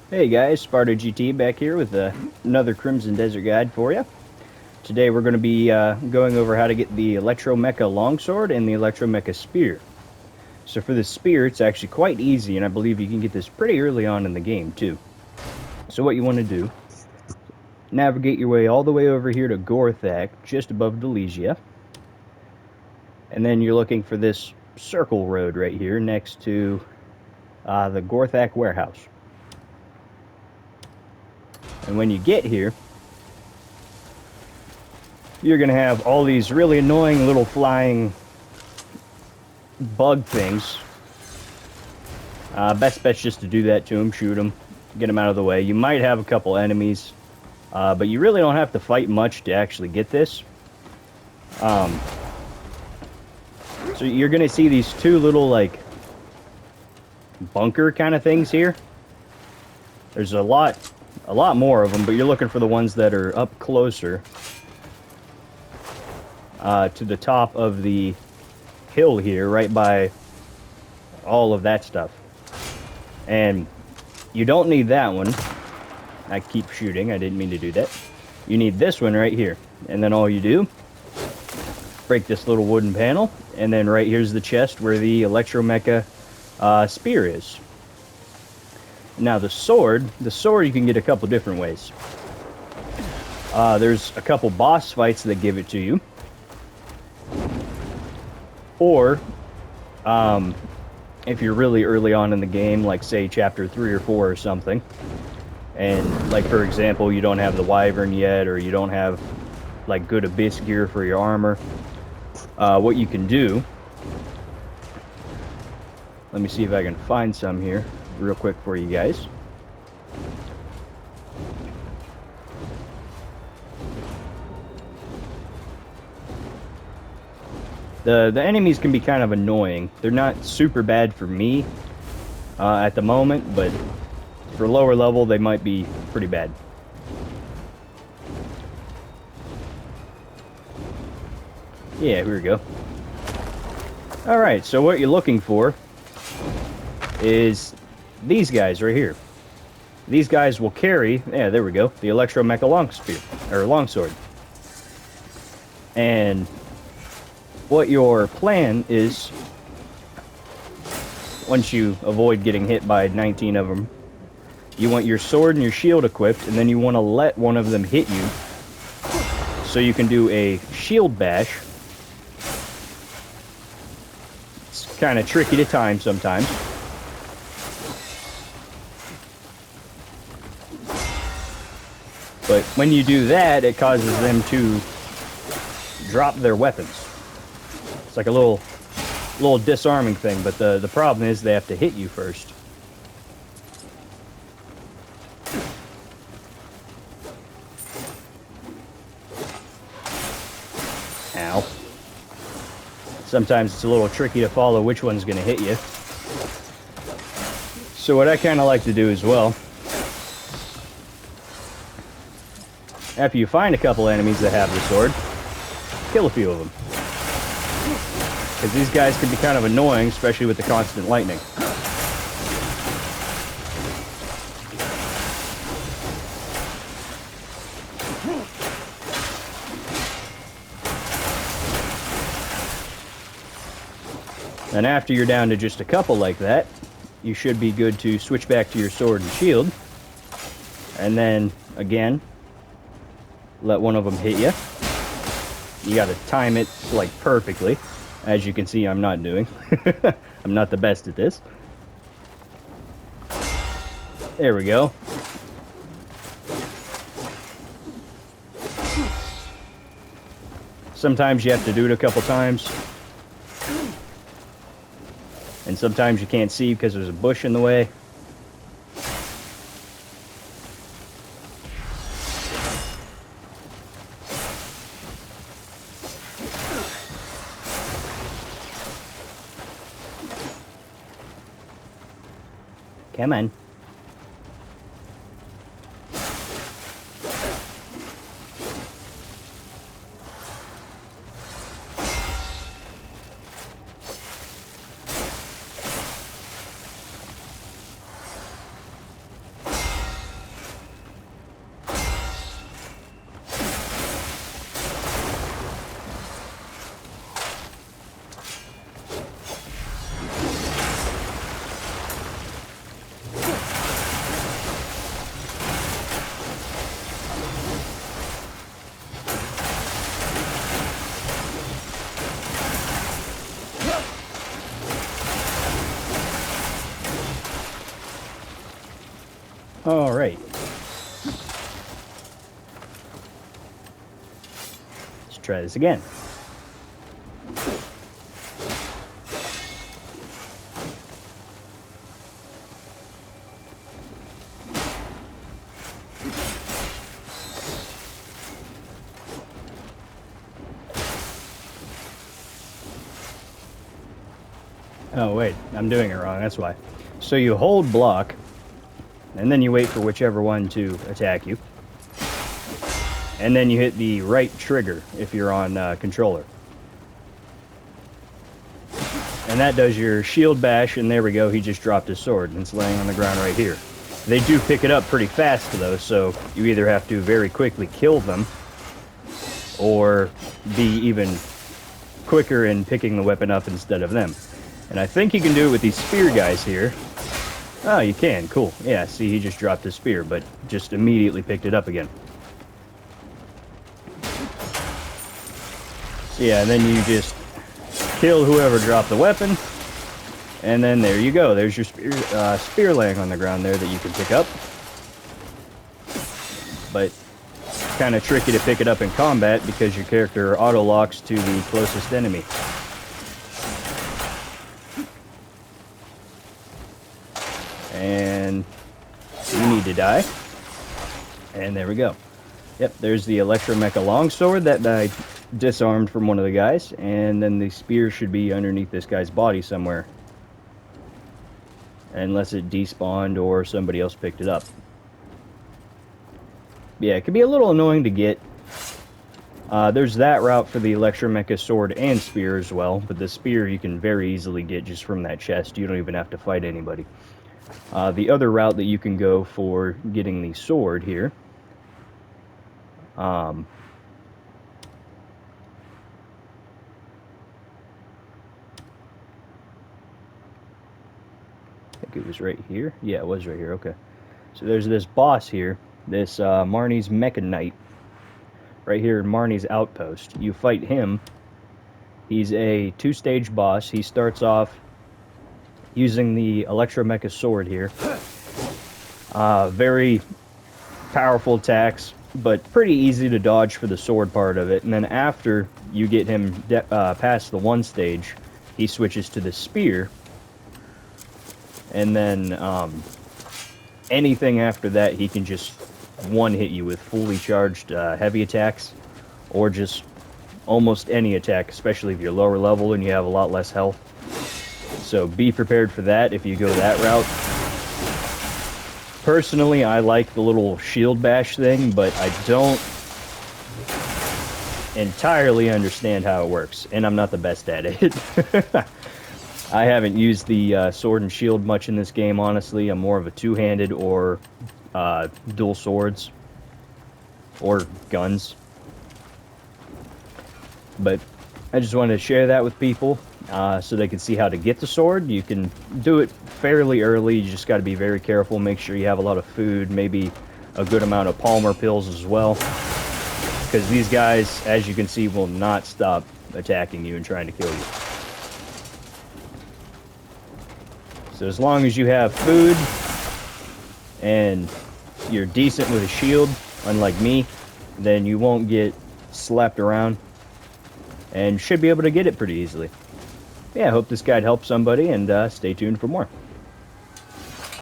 Hey guys, Sparta GT back here with another Crimson Desert guide for you. Today we're going to be going over how to get the Electro Mecha Longsword and the Electro Mecha Spear. So for the spear, it's actually quite easy, and I believe you can get this pretty early on in the game too. So what you want to do, navigate your way all the way over here to Gorthak, just above Delegia. And then you're looking for this circle road right here next to the Gorthak warehouse. And when you get here, you're going to have all these really annoying little flying bug things. Best bet's just to do that to them, shoot them, get them out of the way. You might have a couple enemies, but you really don't have to fight much to actually get this. So you're going to see these two little, like, bunker kind of things here. There's a lot more of them, but you're looking for the ones that are up closer to the top of the hill here, right by all of that stuff. And you don't need that one. I keep shooting, I didn't mean to do that. You need this one right here. And then all you do, break this little wooden panel, and then right here's the chest where the Electro Mecha spear is. Now the sword you can get a couple different ways. There's a couple boss fights that give it to you. Or, if you're really early on in the game, like say chapter 3 or 4 or something, and like for example, you don't have the wyvern yet, or you don't have like good abyss gear for your armor, what you can do, let me see if I can find some here real quick for you guys. The enemies can be kind of annoying. They're not super bad for me at the moment, but for lower level they might be pretty bad. Yeah, here we go. Alright, so what you're looking for is these guys right here. These guys will carry, yeah, there we go, the Electro Mecha Longsword. And what your plan is, once you avoid getting hit by 19 of them, you want your sword and your shield equipped, and then you want to let one of them hit you so you can do a shield bash. It's kind of tricky to time sometimes. But when you do that, it causes them to drop their weapons. It's like a little disarming thing, but the problem is they have to hit you first. Ow. Sometimes it's a little tricky to follow which one's going to hit you. So what I kind of like to do as well, after you find a couple enemies that have the sword, kill a few of them. Because these guys can be kind of annoying, especially with the constant lightning. And after you're down to just a couple like that, you should be good to switch back to your sword and shield. And then, again, let one of them hit you. You gotta time it, like, perfectly. As you can see, I'm not doing. I'm not the best at this. There we go. Sometimes you have to do it a couple times. And sometimes you can't see because there's a bush in the way. Come on. All right. Let's try this again. Oh, wait, I'm doing it wrong, that's why. So you hold block, and then you wait for whichever one to attack you. And then you hit the right trigger if you're on controller. And that does your shield bash, and there we go, he just dropped his sword, and it's laying on the ground right here. They do pick it up pretty fast, though, so you either have to very quickly kill them, or be even quicker in picking the weapon up instead of them. And I think you can do it with these spear guys here. Oh, you can. Cool. Yeah, see, he just dropped his spear, but just immediately picked it up again. So yeah, and then you just kill whoever dropped the weapon. And then there you go. There's your spear laying on the ground there that you can pick up. But kind of tricky to pick it up in combat because your character auto-locks to the closest enemy. And you need to die. And there we go. Yep, there's the Electro Mecha Longsword that I disarmed from one of the guys. And then the spear should be underneath this guy's body somewhere. Unless it despawned or somebody else picked it up. Yeah, it can be a little annoying to get. There's that route for the Electro Mecha sword and spear as well. But the spear you can very easily get just from that chest. You don't even have to fight anybody. The other route that you can go for getting the sword here, I think it was right here. Yeah, it was right here. Okay. So there's this boss here, this Marnie's Mecha Knight, right here in Marnie's outpost. You fight him. He's a 2-stage boss. He starts off using the Electro Mecha sword here. Very powerful attacks, but pretty easy to dodge for the sword part of it. And then after you get him past the 1 stage, he switches to the spear. And then anything after that, he can just one-hit you with fully charged heavy attacks, or just almost any attack, especially if you're lower level and you have a lot less health. So be prepared for that if you go that route. Personally, I like the little shield bash thing, but I don't entirely understand how it works, and I'm not the best at it. I haven't used the sword and shield much in this game, honestly. I'm more of a two-handed or dual swords or guns. But I just wanted to share that with people so they can see how to get the sword. You can do it fairly early. You just got to be very careful. Make sure you have a lot of food, maybe a good amount of Palmer pills as well. Because these guys, as you can see, will not stop attacking you and trying to kill you. So as long as you have food and you're decent with a shield, unlike me, then you won't get slapped around and should be able to get it pretty easily. Yeah, I hope this guide helps somebody, and stay tuned for more.